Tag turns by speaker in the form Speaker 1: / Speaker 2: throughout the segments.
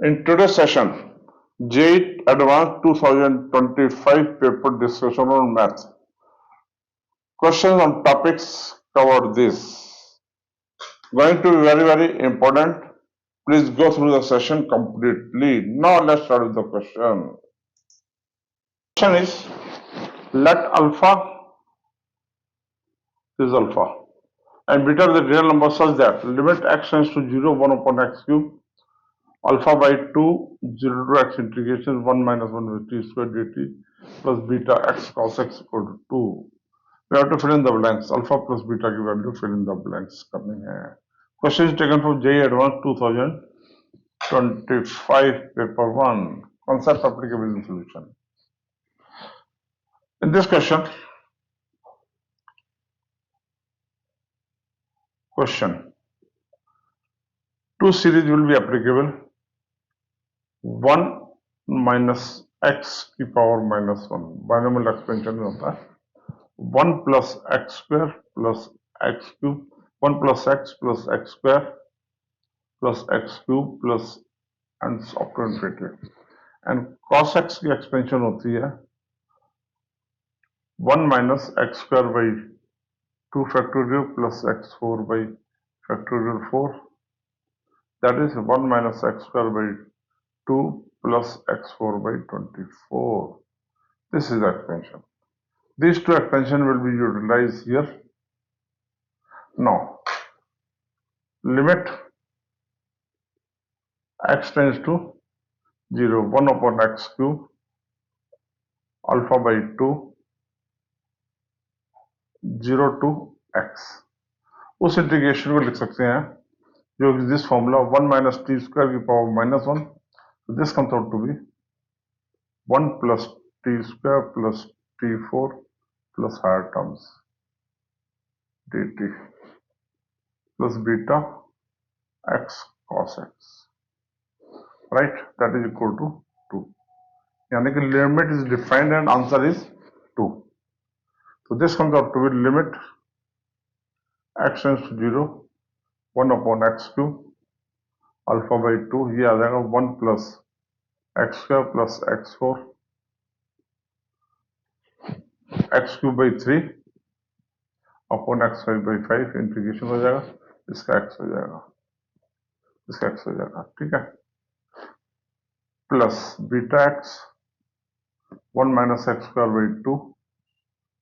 Speaker 1: In today's session, JEE Advanced 2025 paper discussion on math. Questions on topics covered this. Going to be very important. Please go through the session completely. Now let's start with the question. Question is, let alpha is alpha and beta is the real number such that limit x tends to 0, 1 upon x cube, alpha by 2, 0 to x integration 1 minus 1 with t squared dt plus beta x cos x equal to 2. We have to fill in the blanks. Alpha plus beta की value fill in the blanks करनी है. Question is taken from JEE Advanced 2025 paper 1. Concept applicable in solution. In this question, two series will be applicable. 1 minus x की power minus 1. Binomial expansion में होता है. 1 plus x square plus x cube, 1 plus x square plus x cube plus and up to infinity. And cos x की expansion होती है 1 minus x square by 2 factorial plus x4 by factorial 4. That is 1 minus x square by 2 plus x4 by 24. This is the expansion. These two expansion will be utilized here. Now, limit x tends to 0, 1 upon x cube, alpha by 2, 0 to x. उस integration को लिख सकते हैं जो this formula 1 minus t square की power minus 1. This comes out to be 1 plus t square plus t4 plus higher terms dt plus beta x cos x. Right? That is equal to 2. यानी कि limit is defined and answer is 2. So this comes out to be limit x tends to 0, 1 upon x cube, alpha by 2, ये आ जाएगा 1 plus x square plus x4, x cube by 3 upon x5 by 5, integration हो जाएगा, इसका x हो जाएगा, इसका x हो जाएगा, ठीक है, plus beta x 1 minus x square by 2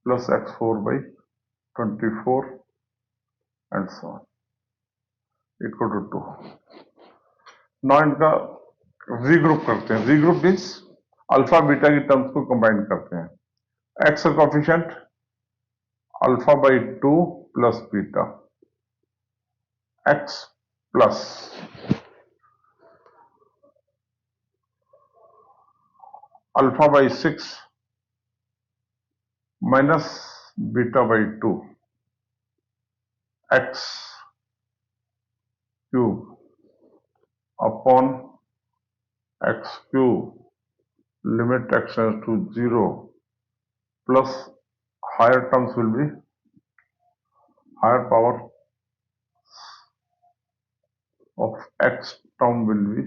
Speaker 1: plus x4 by 24 and so on equal to 2. Now इनका रीग्रुप करते हैं. रीग्रुप मीन्स अल्फा बीटा की टर्म्स को कंबाइन करते हैं. x का coefficient alpha by 2 plus beta, x plus alpha by 6 minus beta by 2, x cube upon x cube limit x tends to 0 plus higher terms will be higher power of x term will be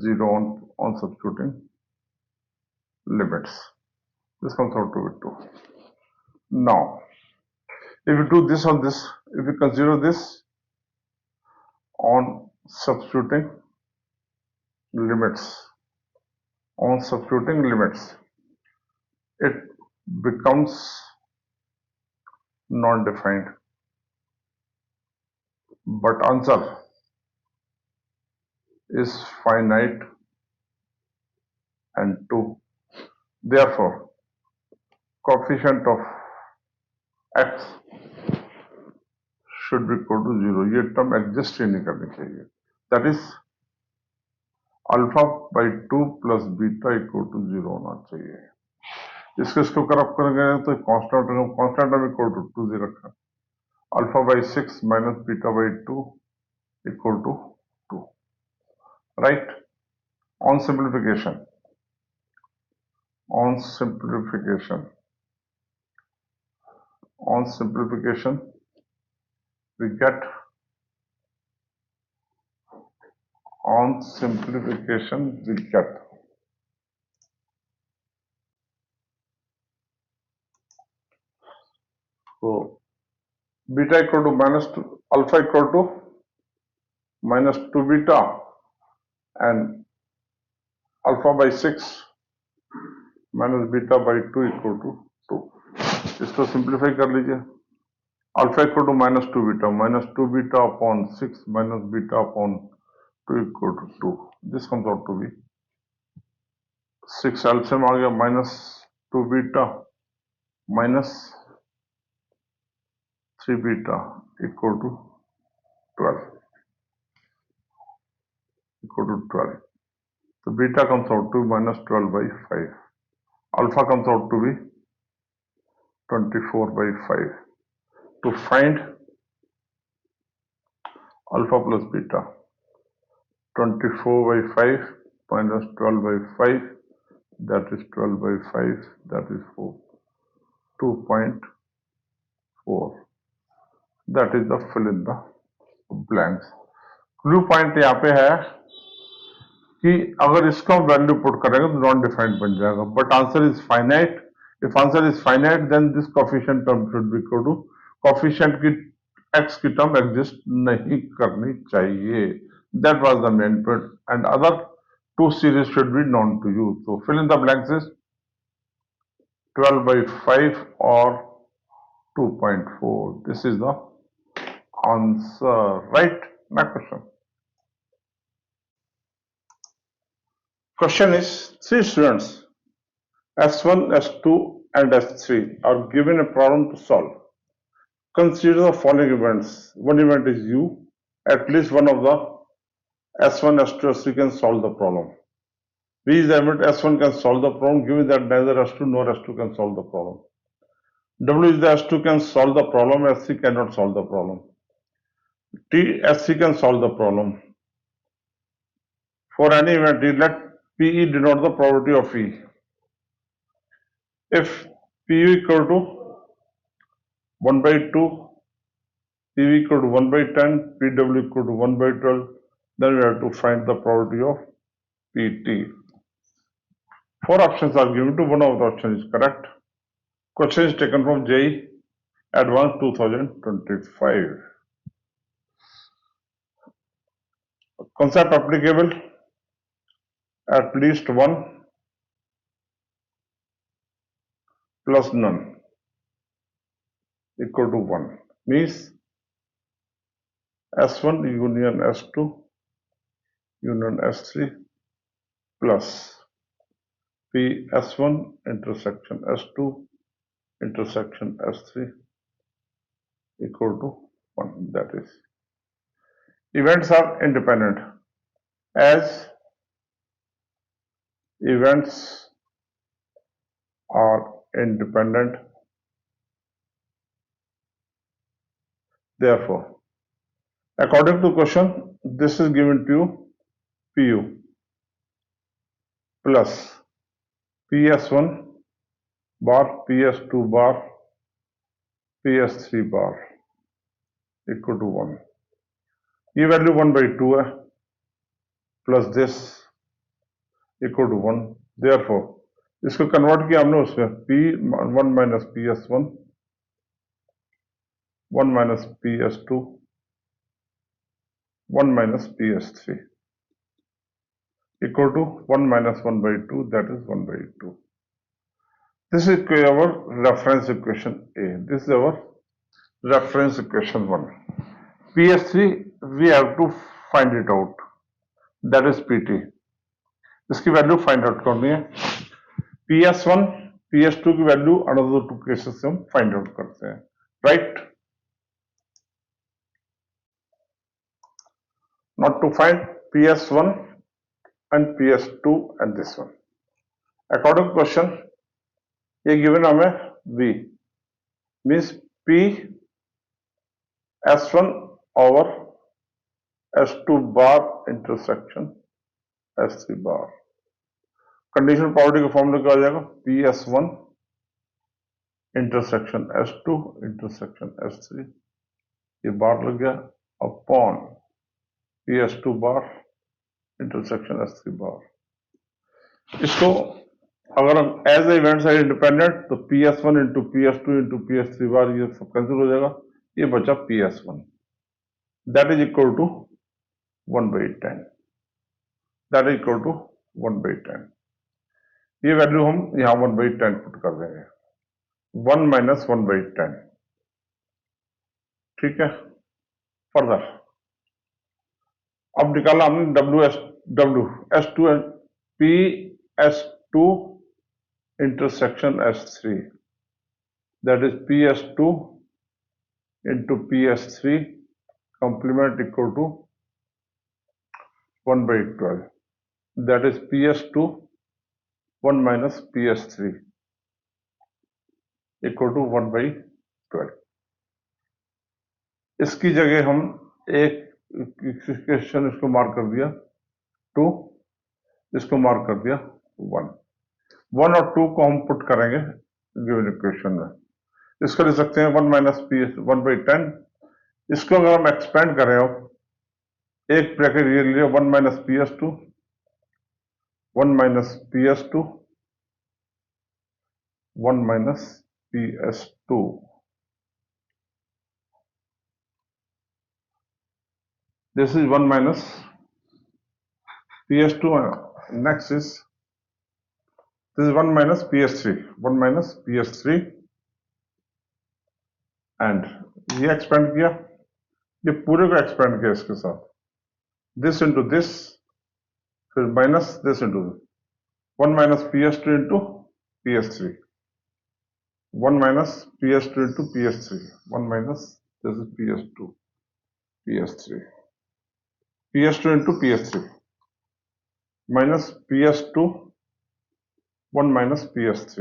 Speaker 1: 0 on substituting limits. This comes out to be 2. Now, if you do this on this, if you consider this on substituting limits, it becomes non-defined, but answer is finite and 2. Therefore, coefficient of x should be equal to 0. ये term exist ही नहीं करनी चाहिए. That is alpha by 2 plus beta equal to 0 होना चाहिए. इसको corrupt करेंगे तो constant term equal to 2 दे रखा. Alpha by 6 minus beta by 2 equal to 2. Right? On simplification we get on simplification we get. So beta equal to minus 2, alpha equal to minus 2 beta and alpha by 6 minus beta by 2 equal to 2. इसको simplify कर लीजिए. Alpha equal to minus 2 beta upon 6 minus beta upon 2 equal to 2. This comes out to be 6 LCM आ गया minus 2 beta minus 3 beta equal to 12. Equal to 12. So beta comes out to minus 12 by 5. Alpha comes out to be 24 by 5. To find alpha plus beta, 24 by 5 minus 12 by 5, that is 12 by 5, that is 4. 2.4. That is the fill in the blanks. Clue point यहाँ पे है कि अगर इसको हम value put करेंगे तो non defined बन जाएगा, but answer is finite. If answer is finite then this coefficient term should be equal to coefficient की एक्स की टर्म एग्जिस्ट नहीं करनी चाहिए. That was the main point and other two series should be known to you. So fill in the blanks is 12 by 5 or 2.4. This is the answer. Right? Next question. Question is, 3 students S1, S2 and S3 are given a problem to solve. Consider the following events. One event is U. At least one of the S1, S2, S3 can solve the problem. V is the event S1 can solve the problem given that neither S2 nor S2 can solve the problem. W is the S2 can solve the problem, S3 cannot solve the problem. T, S3 can solve the problem. For any event, let PE denote the probability of E. If PU equal to 1 by 2, PV equal to 1 by 10, PW equal to 1 by 12, then we have to find the probability of PT. 4 options are given to one of the options is correct. Question is taken from JEE Advanced 2025. Concept applicable, at least one plus none equal to 1 means S1 union S2 union S3 plus P S1 intersection S2 intersection S3 equal to 1. That is, events are independent. As events are independent, therefore, according to question, this is given to you PU plus PS1 bar PS2 bar PS3 bar equal to 1. ये value 1 by 2 है plus this equal to 1. Therefore इसको convert किया हमने उसमें P1 minus PS1 1 minus PS2 1 minus PS3 equal to 1 minus 1 by 2, that is 1 by 2. This is our reference equation A. This is our reference equation 1. PS3 we have to find it out, that is PT. इसकी value find out करनी है. PS1 PS2 की value another 2 cases से हम find out करते हैं. Right? Not to find PS1 and PS2 and this one. According to question, ये given हमें V means P S1 over S2 bar intersection S3 bar. Conditional probability का formula क्या आ जाएगा? PS1 intersection S2 intersection S3, ये बार लग गया upon PS2 बार intersection S3 बार। इसको अगर हम एज इवेंट्स है इंडिपेंडेंट तो PS1 into PS2 into PS3 बार ये सब कैंसिल हो जाएगा, ये बचा PS1 that is equal to 1/10, that is equal to 1/10। ये वैल्यू हम यहाँ 1/10 पुट कर देंगे, 1 माइनस 1/10, ठीक है। फर्दर अब निकाला हमने W S2 and PS2 intersection S3, that is PS2 into PS3 complement equal to 1/12, that is PS2 1 minus PS3 equal to 1/12। इसकी जगह हम एक इक्वेशन इसको मार्क कर दिया 2, इसको मार्क कर दिया 1 और 2 को हम पुट करेंगे गिवन इक्वेशन में। इसको लिख सकते हैं 1 माइनस PS 1/10। इसको अगर हम एक्सपेंड करें अब एक ब्रैकेट ये लिया 1 minus PS2 1 minus PS2 1 minus PS2, this is 1 minus PS2, next is this is 1 minus PS3, 1 minus PS3 and ये एक्सपेंड किया, ये पूरे को एक्सपेंड किया इसके साथ, दिस इंटू दिस, फिर minus this into 1 minus PS2 into PS3, 1 minus PS2 into PS3, 1 minus this is PS2 PS3 PS2 into PS3 minus PS2 1 minus PS3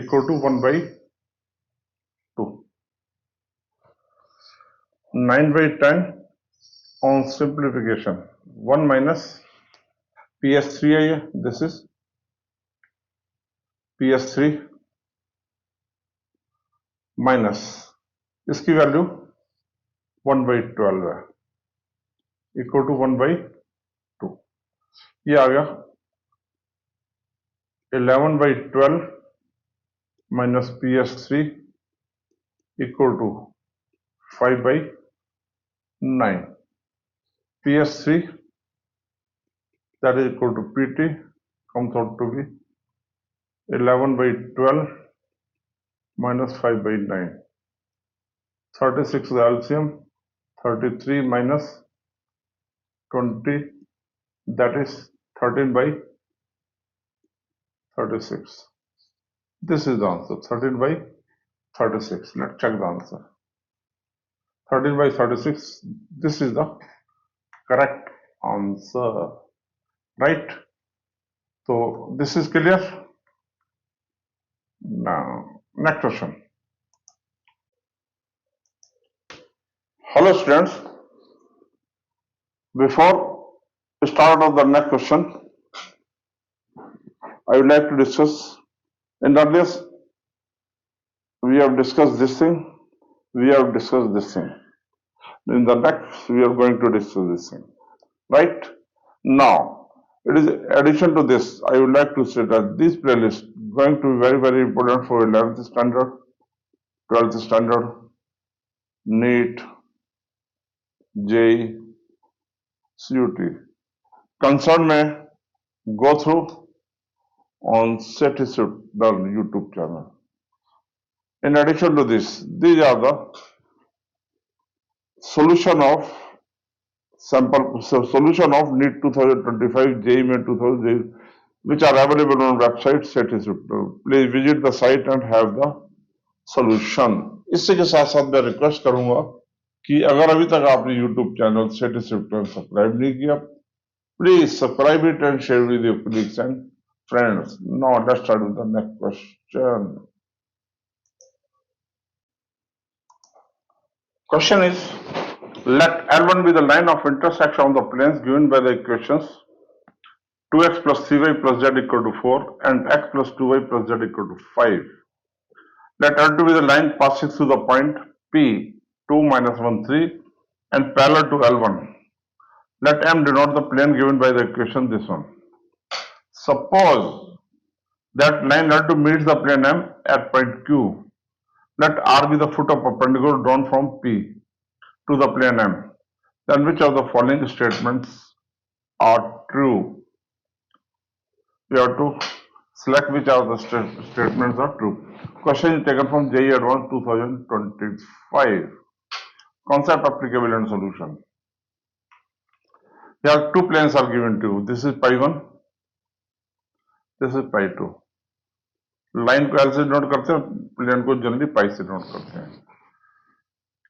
Speaker 1: equal to 1/2, 9/10 on simplification 1 minus PS3 है ये, this is PS3 minus इसकी वैल्यू 1/12 है equal to 1/2, ये आ गया 11/12 minus PS3 equal to 5/9, PS3 that is equal to PT comes out to be 11/12 minus 5/9, 36 the LCM, 33 minus 20, that is 13/36. This is the answer, 13/36. Let's check the answer. 13/36, this is the correct answer, right? So this is clear. Now next question. Hello students, before start of the next question, I would like to discuss, in the earlier we have discussed this thing, we have discussed this thing, in the next we are going to discuss this thing, right? Now it is addition to this, I would like to say that this playlist going to be very very important for 11th standard, 12th standard, NEET, JEE, CUT. Concern may go through on Sethi Swift Learn YouTube channel. In addition to this, these are the solution of NEET 2025, JEE Main 2000, which are available on website Sethi Swift Learn. Please visit the site and have the solution. इससे के साथ साथ मैं request करूंगा कि अगर अभी तक आपने YouTube channel Sethi Swift Learn subscribe नहीं किया, please subscribe it and share with your colleagues and friends. Now let's start with the next question. Question is, let L1 be the line of intersection of the planes given by the equations 2x plus 3y plus z equal to 4 and x plus 2y plus z equal to 5. Let L2 be the line passing through the point P 2 minus 1 3 and parallel to L1. Let M denote the plane given by the equation, this one. Suppose that line L2 meets the plane M at point Q. Let R be the foot of perpendicular drawn from P to the plane M. Then which of the following statements are true? We have to select which of the statements are true. Question is taken from JEE Advanced 2025. Concept applicable and solution. Here two planes are given to you. This is pi 1, this is pi 2. Line को L से denote करते हैं, plane को generally पाई से denote करते हैं.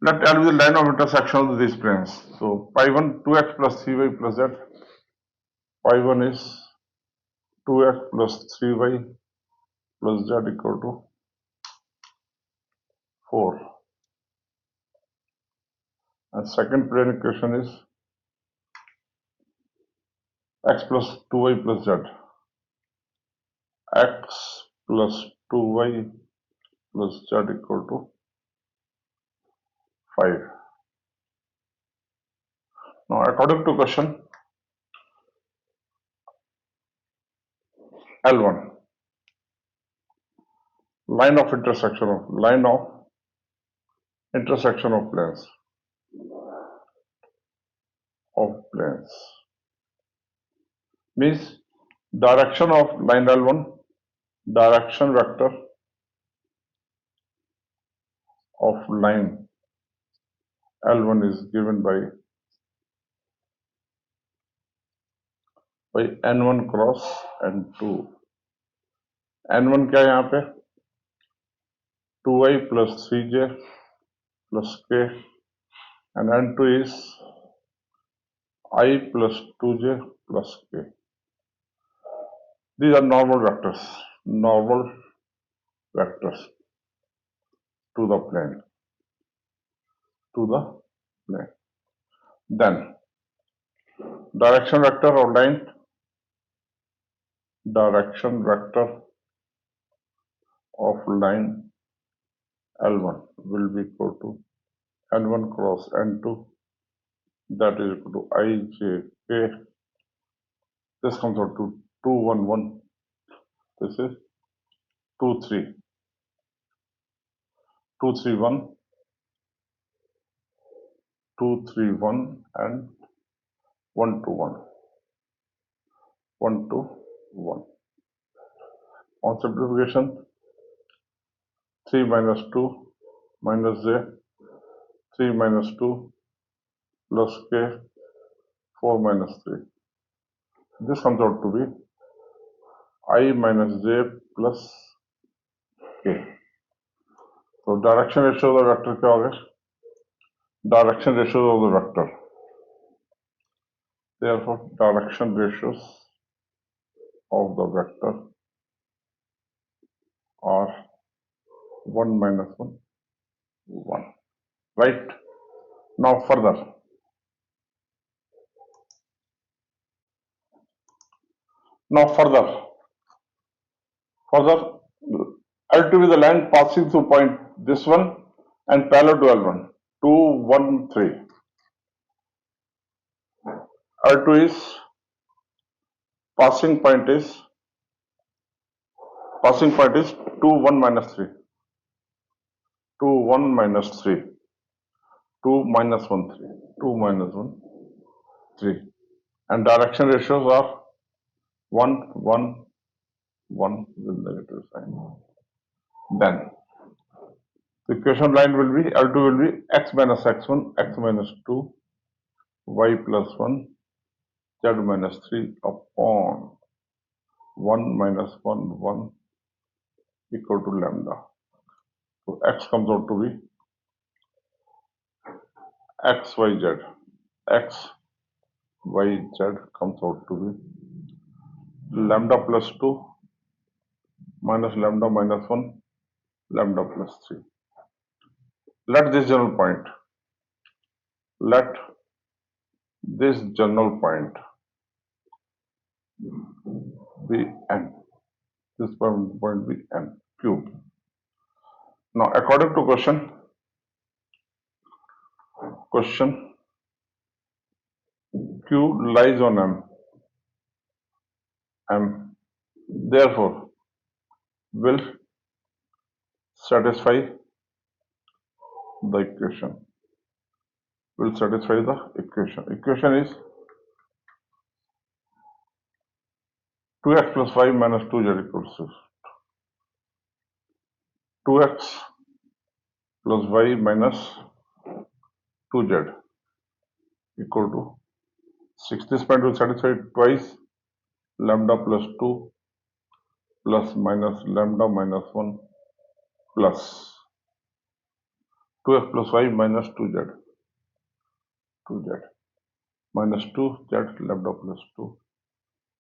Speaker 1: Let L be the line of intersection of these planes. So pi 1 2x plus 3y plus z. Pi 1 is 2x plus 3y plus z equal to 4. And second plane equation is x plus 2y plus z. X plus 2y plus z equal to 5. Now according to question L1, line of intersection of planes means direction of line L1, direction vector of line L1 is given by N1 cross N2. N1 क्या है यहाँ पे 2i plus 3j plus k, and N2 is I plus 2j plus k. These are normal vectors to the plane. Then direction vector of line L1 will be equal to N1 cross N2, that is equal to ij k. This comes out to 2 1 1. This is 2 3 1 2 3 1 and 1 2 1 1 2 1. On simplification, 3 minus 2 minus j, 3 minus 2 plus k, 4 minus 3. This comes out to be I minus j plus k. So direction ratio of the vector क्या होगा? Direction ratios of the vector. Therefore, direction ratios of the vector are 1 minus 1, 1. Right? Now further. L2 is the line passing through point this one and parallel to L1. 2 1 3. L2 is passing point is 2 1 minus 3. 2 1 minus 3. 2 minus 1 3. 2 minus 1 3. And direction ratios are 1 1 1 with negative sign. Then the equation line will be L2 will be x minus x1, x minus 2, y plus 1, z minus 3 upon 1 minus 1 1 equal to lambda. So x comes out to be x y z. X y z comes out to be lambda plus 2 minus lambda minus 1, lambda plus 3. Let this general point be n. This point be n cube. Now according to question Q lies on M, therefore will satisfy the equation. Will satisfy the equation. Equation is 2x plus 5 minus 2z equals to 2x plus y minus 2z equal to 6. This point will satisfy twice lambda plus 2 plus minus lambda minus 1 plus 2x plus y minus 2z minus 2z lambda plus 2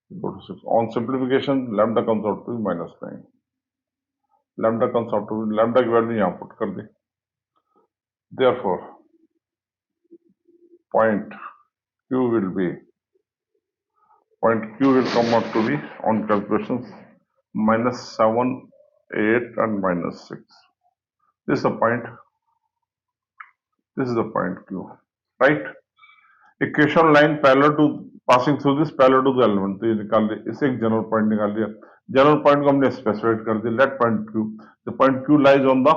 Speaker 1: equal to 6. On simplification, lambda comes out to be minus 9. Lambda comes out to be, lambda की value यहाँ put कर दे. Therefore, point Q will come out to be on calculations minus 7, 8 and minus 6. This is the point. This is the point Q, right? Equation line parallel to passing through this parallel to the element. तो ये निकाल दिया. इसे एक general point निकाल दिया. General point को हमने specified कर दिया. Let point Q. The point Q lies on the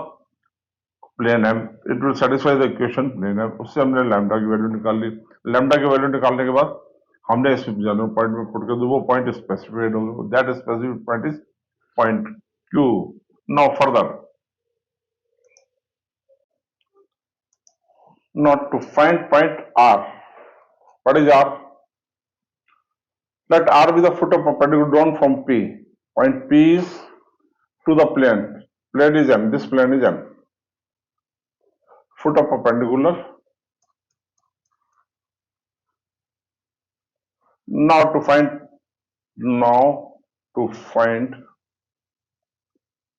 Speaker 1: plane M. It will satisfy the equation plane M. उससे हमने lambda की वैल्यू निकाल ली. Lambda की वैल्यू निकालने के बाद हमने इस जनरल पॉइंट में पुट कर दिया. वो पॉइंट स्पेसिफाइड हो गया. That specific point is point Q. Now further, not to find point R. What is R? Let R be the foot of perpendicular drawn from P. Point P is to the plane. Plane is M. This plane is M. Foot of perpendicular. Now to find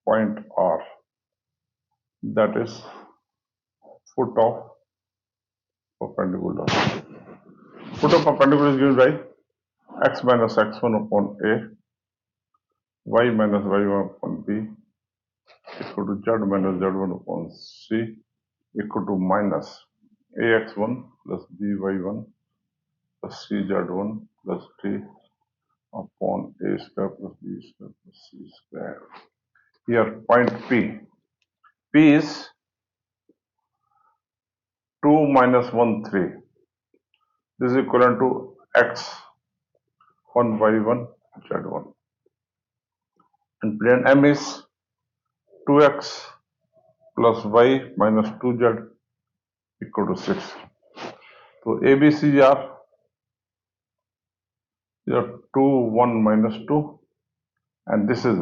Speaker 1: point R. That is foot of perpendicular. Foot of perpendicular is given by x minus x1 upon a, y minus y1 upon b, equal to z minus z1 upon c, equal to minus ax1 plus by1 plus cz1 plus d upon a square plus b square plus c square. Here point P is 2 minus 1, 3. This is equivalent to x 1 y1 z1, and plane M is 2x plus y minus 2z equal to 6. So ABCs are 2 1 minus 2 and this is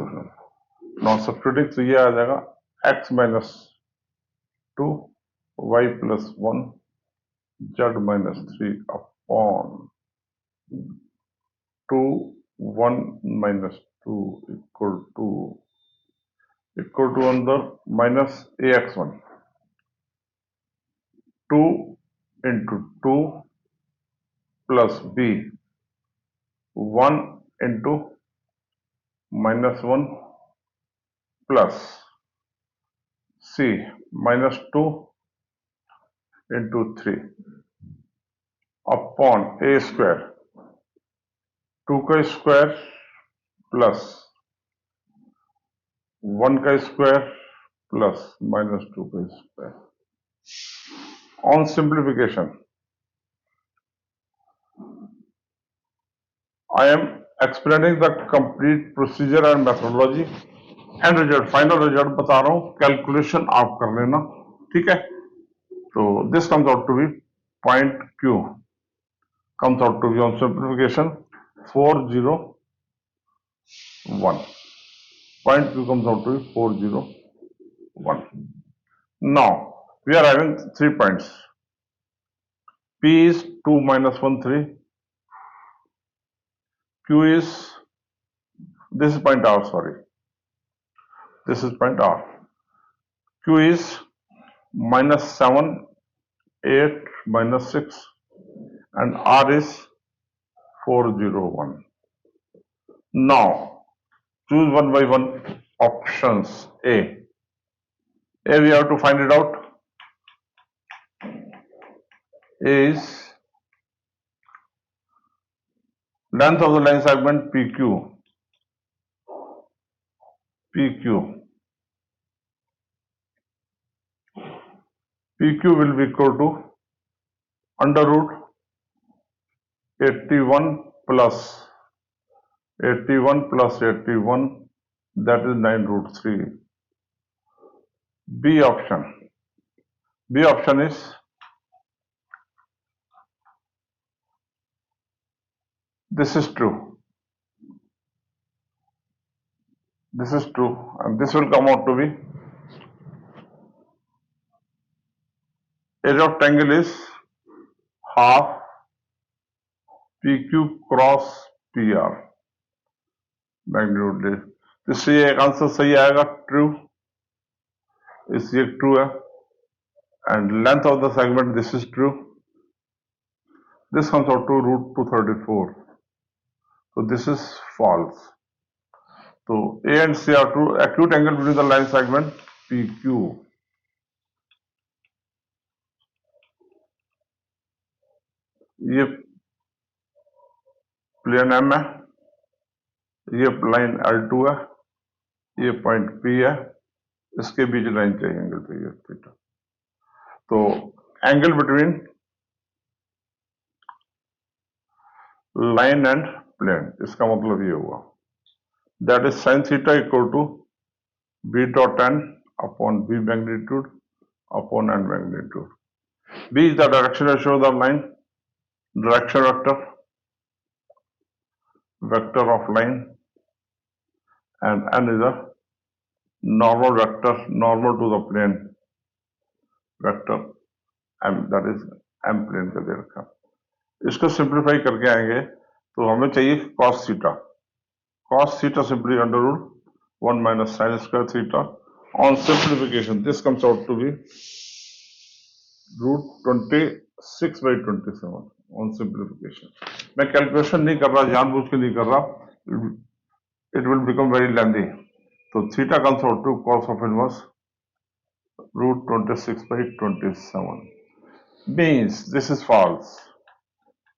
Speaker 1: now substituting. So ये आ जाएगा x minus 2 y plus 1 z minus 3 upon 2 1 minus 2 equal to under minus ax1 2 into 2 plus b 1 into minus 1 plus c minus 2 into 3 upon a square 2 का square plus 1 का square plus minus 2 का square. On simplification, I am explaining the complete procedure and methodology and result. Final result बता रहा हूँ, calculation आप कर लेना, ठीक है. तो this comes out to be point Q comes out to be on simplification 401. Point Q comes out to be 401. Now we are having 3 points. P is 2 minus 1 3. Q is, this is point R, sorry. This is point R. Q is minus 7, 8, minus 6 and R is 401. Now choose one by one options. A we have to find it out. A is Length of the line segment PQ. PQ. PQ will be equal to under root 81 plus 81 plus 81, that is 9 root 3. B option. B option is this is true. This is true, and this will come out to be area of triangle is half PQ cross PR magnitude. तो इससे एक answer सही आएगा, true, इसलिए true है। And length of the segment this is true, this comes out to root 234, so this is false. So A and C are true. Acute angle between the line segment PQ. ये plane M है, ये line L2 है, ये point P है, इसके बीच line चाहिए, angle चाहिए थीटा। तो angle between line and plane, इसका मतलब ये हुआ, that is sine theta equal to B dot n upon B magnitude upon n magnitude. B is the direction ratio of the line, direction vector, vector of line, and n is a normal vector, normal to the plane vector, m, that is m plane का दे रखा। इसको simplify करके आएंगे तो हमें चाहिए cos theta. Cos theta simply under root 1 minus sin square theta. On simplification, this comes out to be root 26 by 27 on simplification. मैं calculation नहीं कर रहा, जानबूझ के नहीं कर रहा, it will become very lengthy. So theta comes out to cos of inverse root 26 by 27. Means this is false.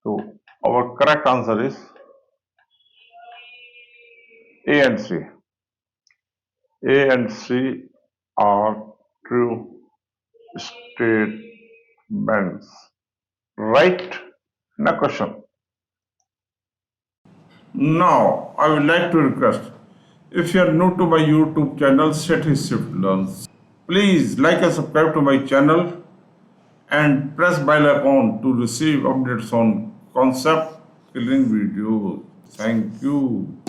Speaker 1: So our correct answer is A and C. A and C are true statements. Right? No question. Now, I would like to request, if you are new to my YouTube channel, Sethi Swift Learn, please like and subscribe to my channel and press bell icon to receive updates on concept killing videos. Thank you.